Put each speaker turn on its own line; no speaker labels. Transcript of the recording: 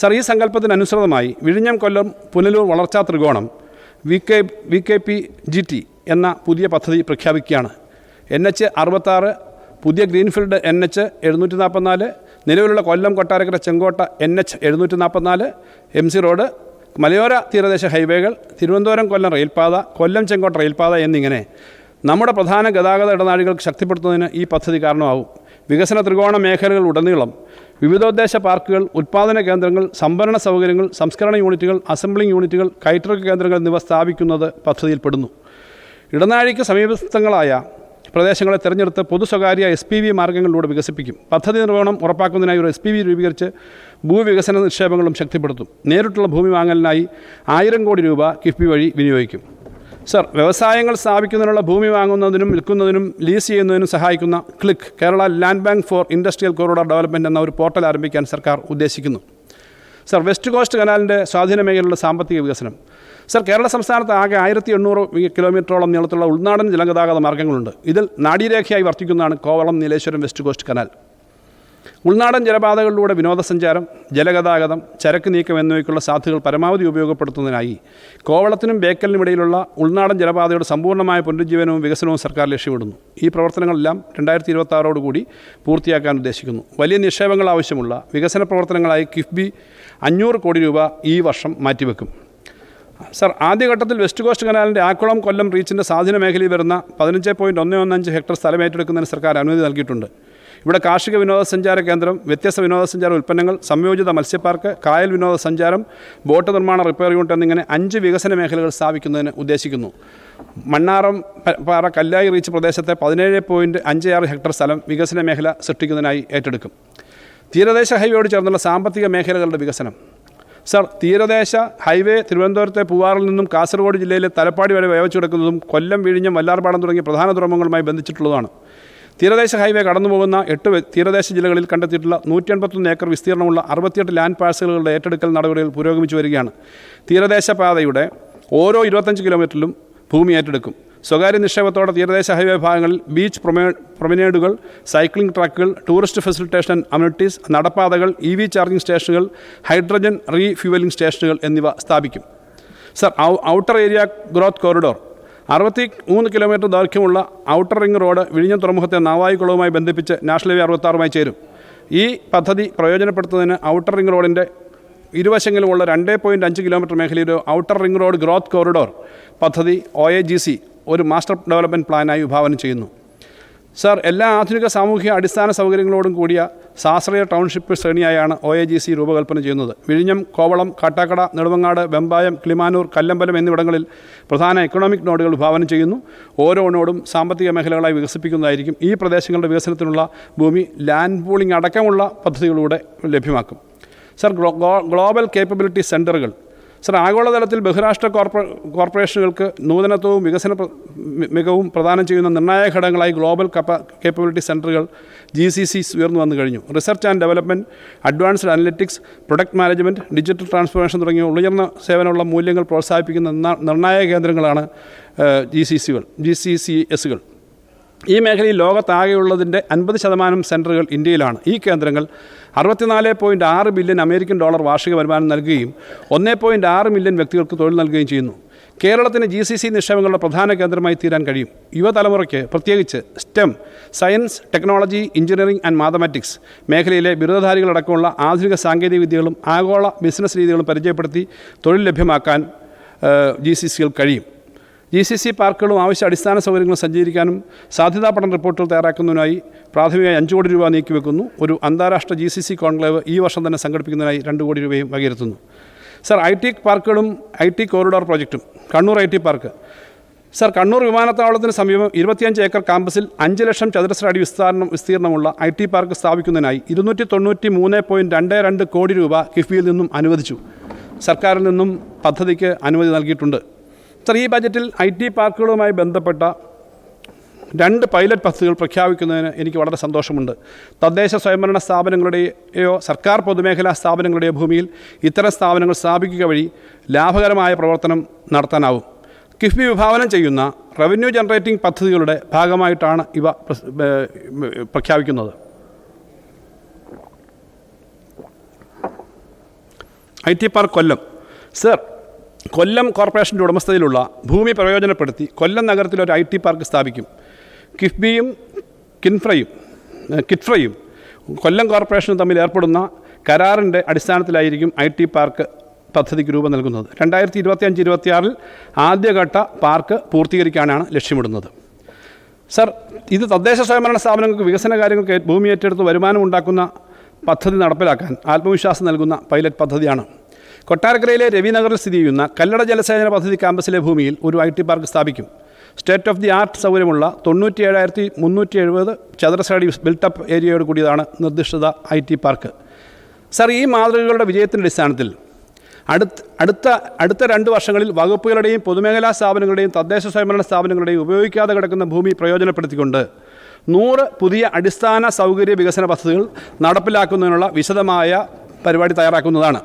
Sir, ഈ സങ്കല്പത്തിനനുസൃതമായി വിഴിഞ്ഞം കൊല്ലം പുനലൂർ വളർച്ചാ ത്രികോണം VKPGT എന്ന പുതിയ പദ്ധതി പ്രഖ്യാപിക്കുകയാണ്. NH 66, പുതിയ ഗ്രീൻഫീൽഡ് NH 744, നിലവിലുള്ള കൊല്ലം കൊട്ടാരക്കര ചെങ്കോട്ട NH 744, MC റോഡ്, മലയോര തീരദേശ ഹൈവേകൾ, തിരുവനന്തപുരം കൊല്ലം റെയിൽപാത, കൊല്ലം ചെങ്കോട്ട റെയിൽപാത എന്നിങ്ങനെ നമ്മുടെ പ്രധാന ഗതാഗത ഇടനാഴികൾക്ക് ശക്തിപ്പെടുത്തുന്നതിന് ഈ പദ്ധതി കാരണമാവും. വികസന ത്രികോണ മേഖലകളുടനീളം വിവിധോദ്ദേശ പാർക്കുകൾ, ഉൽപ്പാദന കേന്ദ്രങ്ങൾ, സംഭരണ സൗകര്യങ്ങൾ, സംസ്കരണ യൂണിറ്റുകൾ, അസംബ്ലിംഗ് യൂണിറ്റുകൾ, കയറ്റിറക്ക് കേന്ദ്രങ്ങൾ എന്നിവ സ്ഥാപിക്കുന്നത് പദ്ധതിയിൽപ്പെടുന്നു. ഇടനാഴിക്ക് സമീപസ്ഥങ്ങളായ പ്രദേശങ്ങളെ തിരഞ്ഞെടുത്ത് പൊതു സ്വകാര്യ SPV മാർഗ്ഗങ്ങളിലൂടെ വികസിപ്പിക്കും. പദ്ധതി നിർവഹണം ഉറപ്പാക്കുന്നതിനായി ഒരു SPV രൂപീകരിച്ച് ഭൂവികസന നിക്ഷേപങ്ങളും ശക്തിപ്പെടുത്തും. നേരിട്ടുള്ള ഭൂമി വാങ്ങലിനായി 1000 കോടി രൂപ കിഫ്ബി വഴി വിനിയോഗിക്കും. സർ, വ്യവസായങ്ങൾ സ്ഥാപിക്കുന്നതിനുള്ള ഭൂമി വാങ്ങുന്നതിനും വിൽക്കുന്നതിനും ലീസ് ചെയ്യുന്നതിനും സഹായിക്കുന്ന click Kerala land bank for industrial corridor development എന്ന ഒരു പോർട്ടൽ ആരംഭിക്കാൻ സർക്കാർ ഉദ്ദേശിക്കുന്നു. സർ, വെസ്റ്റ് കോസ്റ്റ് കനാലിൻ്റെ സ്വാധീന മേഖലയിലുള്ള സാമ്പത്തിക വികസനം. സർ, കേരള സംസ്ഥാനത്ത് ആകെ 1800 കിലോമീറ്ററോളം നീളത്തിലുള്ള ഉൾനാടൻ ജലഗതാഗത മാർഗ്ഗങ്ങളുണ്ട്. ഇതിൽ നാഡീരേഖയായി വർത്തിക്കുന്നതാണ് Kovalam Nileshwaram west coast canal. ഉൾനാടൻ ജലപാതകളിലൂടെ വിനോദസഞ്ചാരം, ജലഗതാഗതം, ചരക്ക് നീക്കം എന്നിവയ്ക്കുള്ള സാധ്യതകൾ പരമാവധി ഉപയോഗപ്പെടുത്തുന്നതിനായി കോവളത്തിനും ബേക്കലിനും ഇടയിലുള്ള ഉൾനാടൻ ജലപാതയുടെ സമ്പൂർണ്ണമായ പുനരുജ്ജീവനവും വികസനവും സർക്കാർ ലക്ഷ്യമിടുന്നു. ഈ പ്രവർത്തനങ്ങളെല്ലാം 2026 പൂർത്തിയാക്കാൻ ഉദ്ദേശിക്കുന്നു. വലിയ നിക്ഷേപങ്ങൾ ആവശ്യമുള്ള വികസന പ്രവർത്തനങ്ങളായി കിഫ്ബി 500 കോടി രൂപ ഈ വർഷം മാറ്റിവെക്കും. സർ, ആദ്യഘട്ടത്തിൽ വെസ്റ്റ് കോസ്റ്റ് കനാലിൻ്റെ ആക്കുളം കൊല്ലം റീച്ചിൻ്റെ സ്വാധീന മേഖലയിൽ വരുന്ന 15.115 ഹെക്ടർ സ്ഥലം ഏറ്റെടുക്കുന്നതിന് സർക്കാർ അനുമതി നൽകിയിട്ടുണ്ട്. ഇവിടെ കാർഷിക വിനോദസഞ്ചാര കേന്ദ്രം, വ്യത്യസ്ത വിനോദസഞ്ചാര ഉൽപ്പന്നങ്ങൾ, സംയോജിത മത്സ്യപ്പാർക്ക്, കായൽ വിനോദസഞ്ചാരം, ബോട്ട് നിർമ്മാണ റിപ്പയർ യൂണിറ്റ് എന്നിങ്ങനെ 5 വികസന മേഖലകൾ സ്ഥാപിക്കുന്നതിന് ഉദ്ദേശിക്കുന്നു. മണ്ണാറം പാറ കല്ലായി റീച്ച് പ്രദേശത്തെ 17.56 ഹെക്ടർ സ്ഥലം വികസന മേഖല സൃഷ്ടിക്കുന്നതിനായി ഏറ്റെടുക്കും. തീരദേശ ഹൈവേയോട് ചേർന്നുള്ള സാമ്പത്തിക മേഖലകളുടെ വികസനം. സർ, തീരദേശ ഹൈവേ തിരുവനന്തപുരത്തെ പൂവാറിൽ നിന്നും കാസർഗോഡ് ജില്ലയിലെ തലപ്പാടി വരെ വ്യാപിച്ചു കിടക്കുന്നതും കൊല്ലം, വിഴിഞ്ഞം, വല്ലാർപാടം തുടങ്ങിയ പ്രധാന തുറമുഖങ്ങളുമായി ബന്ധിച്ചിട്ടുള്ളതാണ്. തീരദേശ ഹൈവേ കടന്നുപോകുന്ന 8 തീരദേശ ജില്ലകളിൽ കണ്ടെത്തിയിട്ടുള്ള 181 ഏക്കർ വിസ്തീർണമുള്ള 68 ലാൻഡ് പാഴ്സലുകളുടെ ഏറ്റെടുക്കൽ നടപടികൾ പുരോഗമിച്ചു വരികയാണ്. തീരദേശ പാതയുടെ ഓരോ 25 കിലോമീറ്ററിലും ഭൂമി ഏറ്റെടുക്കും. സ്വകാര്യ നിക്ഷേപത്തോടെ തീരദേശ ഹൈവേ ഭാഗങ്ങളിൽ ബീച്ച് പ്രൊമനേഡുകൾ, സൈക്ലിംഗ് ട്രാക്കുകൾ, ടൂറിസ്റ്റ് ഫെസിലിറ്റേഷൻ അമ്യൂണിറ്റീസ്, നടപ്പാതകൾ, EV ചാർജിംഗ് സ്റ്റേഷനുകൾ, ഹൈഡ്രജൻ റീഫ്യൂവലിംഗ് സ്റ്റേഷനുകൾ എന്നിവ സ്ഥാപിക്കും. Sir, outer area growth corridor. 63 kilometre ദൈർഘ്യമുള്ള ഔട്ടർ റിംഗ് റോഡ് വിഴിഞ്ഞം തുറമുഖത്തെ നാവായിക്കുളവുമായി ബന്ധിപ്പിച്ച് നാഷണൽ ഹൈവേ 66 ചേരും. ഈ പദ്ധതി പ്രയോജനപ്പെടുത്തുന്നതിന് ഔട്ടർ റിംഗ് റോഡിൻ്റെ ഇരുവശങ്ങളിലുമുള്ള 2.5 കിലോമീറ്റർ മേഖലയിലെ outer ring road growth corridor പദ്ധതി OAGC ഒരു മാസ്റ്റർ ഡെവലപ്മെൻറ്റ് പ്ലാനായി വിഭാവനം ചെയ്യുന്നു. സർ, എല്ലാ ആധുനിക സാമൂഹിക അടിസ്ഥാന സൗകര്യങ്ങളോടും കൂടിയ സാശ്രയ ടൗൺഷിപ്പ് ശ്രേണിയായാണ് OAGC രൂപകൽപ്പന ചെയ്യുന്നത്. വിഴിഞ്ഞം, കോവളം, കാട്ടാക്കട, നെടുമങ്ങാട്, വെമ്പായം, കിളിമാനൂർ, കല്ലമ്പലം എന്നിവിടങ്ങളിൽ പ്രധാന എക്കണോമിക് നോഡുകൾ വിഭാവനം ചെയ്യുന്നു. ഓരോ നോഡും സാമ്പത്തിക മേഖലകളായി വികസിപ്പിക്കുന്നതായിരിക്കും. ഈ പ്രദേശങ്ങളുടെ വികസനത്തിനുള്ള ഭൂമി ലാൻഡ് പൂളിംഗ് അടക്കമുള്ള പദ്ധതികളിലൂടെ ലഭ്യമാക്കും. സർ, ഗ്ലോബൽ കേപ്പബിലിറ്റി സെൻ്ററുകൾ. സർ, ആഗോളതലത്തിൽ ബഹുരാഷ്ട്ര കോർപ്പറേഷനുകൾക്ക് നൂതനത്വവും വികസന മികവും പ്രദാനം ചെയ്യുന്ന നിർണായക ഘടകങ്ങളായി ഗ്ലോബൽ കേപ്പബിലിറ്റി സെൻ്ററുകൾ GCCs ഉയർന്നു വന്നു കഴിഞ്ഞു. Research and development, advanced analytics, product management, digital transformation തുടങ്ങിയ ഉയർന്ന സേവനമുള്ള മൂല്യങ്ങൾ പ്രോത്സാഹിപ്പിക്കുന്ന നിർണായക കേന്ദ്രങ്ങളാണ് GCCSകൾ. ഈ മേഖലയിൽ ലോകത്താകെയുള്ളതിൻ്റെ 50% സെൻറ്ററുകൾ ഇന്ത്യയിലാണ്. ഈ കേന്ദ്രങ്ങൾ $64.6 ബില്യൺ അമേരിക്കൻ ഡോളർ വാർഷിക വരുമാനം നൽകുകയും 1.6 മില്യൺ വ്യക്തികൾക്ക് തൊഴിൽ നൽകുകയും ചെയ്യുന്നു. കേരളത്തിന് GCC നിക്ഷേപങ്ങളുടെ പ്രധാന കേന്ദ്രമായി തീരാൻ കഴിയും. യുവതലമുറയ്ക്ക് പ്രത്യേകിച്ച് STEM, science, technology, engineering and mathematics മേഖലയിലെ ബിരുദധാരികളടക്കമുള്ള ആധുനിക സാങ്കേതിക വിദ്യകളും ആഗോള ബിസിനസ് രീതികളും പരിചയപ്പെടുത്തി തൊഴിൽ ലഭ്യമാക്കാൻ GCCകൾ കഴിയും. GCC പാർക്കുകളും ആവശ്യ അടിസ്ഥാന സൗകര്യങ്ങളും സജ്ജീകരിക്കാനും സാധ്യതാ പഠന റിപ്പോർട്ടുകൾ തയ്യാറാക്കുന്നതിനായി പ്രാഥമികമായി 5 കോടി രൂപ നീക്കിവെക്കുന്നു. ഒരു അന്താരാഷ്ട്ര GCC കോൺക്ലേവ് ഈ വർഷം തന്നെ സംഘടിപ്പിക്കുന്നതിനായി 2 കോടി രൂപയും വകയിരുത്തുന്നു. സർ, IT പാർക്കുകളും IT കോറിഡോർ പ്രോജക്റ്റും. Kannur IT park. Sir, Kannur വിമാനത്താവളത്തിന് സമീപം 25 ഏക്കർ കാമ്പസിൽ 5 ലക്ഷം ചതുരശ്ര അടി വിസ്തീർണമുള്ള IT പാർക്ക് സ്ഥാപിക്കുന്നതിനായി 293.22 കോടി രൂപ കിഫ്ബിയിൽ നിന്നും അനുവദിച്ചു. സർക്കാരിൽ നിന്നും പദ്ധതിക്ക് അനുമതി നൽകിയിട്ടുണ്ട്. സർ, ഈ ബജറ്റിൽ IT പാർക്കുകളുമായി ബന്ധപ്പെട്ട 2 പൈലറ്റ് പദ്ധതികൾ പ്രഖ്യാപിക്കുന്നതിന് എനിക്ക് വളരെ സന്തോഷമുണ്ട്. തദ്ദേശ സ്വയംഭരണ സ്ഥാപനങ്ങളുടെയോ സർക്കാർ പൊതുമേഖലാ സ്ഥാപനങ്ങളുടെയോ ഭൂമിയിൽ ഇത്തരം സ്ഥാപനങ്ങൾ സ്ഥാപിക്കുക വഴി ലാഭകരമായ പ്രവർത്തനം നടത്താനാവും. കിഫ്ബി വിഭാവനം ചെയ്യുന്ന റവന്യൂ ജനറേറ്റിംഗ് പദ്ധതികളുടെ ഭാഗമായിട്ടാണ് ഇവ പ്രഖ്യാപിക്കുന്നത്. IT park Kollam. സർ, കൊല്ലം കോർപ്പറേഷൻ്റെ ഉടമസ്ഥതയിലുള്ള ഭൂമി പ്രയോജനപ്പെടുത്തി കൊല്ലം നഗരത്തിലൊരു IT പാർക്ക് സ്ഥാപിക്കും. കിഫ്ബിയും കിറ്റ്ഫ്രയും കൊല്ലം കോർപ്പറേഷനും തമ്മിൽ ഏർപ്പെടുന്ന കരാറിൻ്റെ അടിസ്ഥാനത്തിലായിരിക്കും IT പാർക്ക് പദ്ധതിക്ക് രൂപം നൽകുന്നത്. 2025-26 ആദ്യഘട്ട പാർക്ക് പൂർത്തീകരിക്കാനാണ് ലക്ഷ്യമിടുന്നത്. സർ, ഇത് തദ്ദേശ സ്വയംഭരണ സ്ഥാപനങ്ങൾക്ക് വികസന കാര്യങ്ങൾക്ക് ഭൂമി ഏറ്റെടുത്ത് വരുമാനം ഉണ്ടാക്കുന്ന പദ്ധതി നടപ്പിലാക്കാൻ ആത്മവിശ്വാസം നൽകുന്ന പൈലറ്റ് പദ്ധതിയാണ്. കൊട്ടാരക്കരയിലെ രവിനഗറിൽ സ്ഥിതി ചെയ്യുന്ന കല്ലട ജലസേചന പദ്ധതി ക്യാമ്പസിലെ ഭൂമിയിൽ ഒരു IT പാർക്ക് സ്ഥാപിക്കും. സ്റ്റേറ്റ് ഓഫ് ദി ആർട്ട് സൗകര്യമുള്ള 97,370 ചതുരശ്ര അടി ബിൽട്ടപ്പ് ഏരിയയോട് കൂടിയതാണ് നിർദ്ദിഷ്ട IT പാർക്ക്. സർ, ഈ മാതൃകകളുടെ വിജയത്തിൻ്റെ അടിസ്ഥാനത്തിൽ അടുത്ത 2 വർഷങ്ങളിൽ വകുപ്പുകളുടെയും പൊതുമേഖലാ സ്ഥാപനങ്ങളുടെയും തദ്ദേശ സ്വയംഭരണ സ്ഥാപനങ്ങളുടെയും ഉപയോഗിക്കാതെ കിടക്കുന്ന ഭൂമി പ്രയോജനപ്പെടുത്തിക്കൊണ്ട് 100 പുതിയ അടിസ്ഥാന സൗകര്യ വികസന പദ്ധതികൾ നടപ്പിലാക്കുന്നതിനുള്ള വിശദമായ പരിപാടി തയ്യാറാക്കുന്നതാണ്.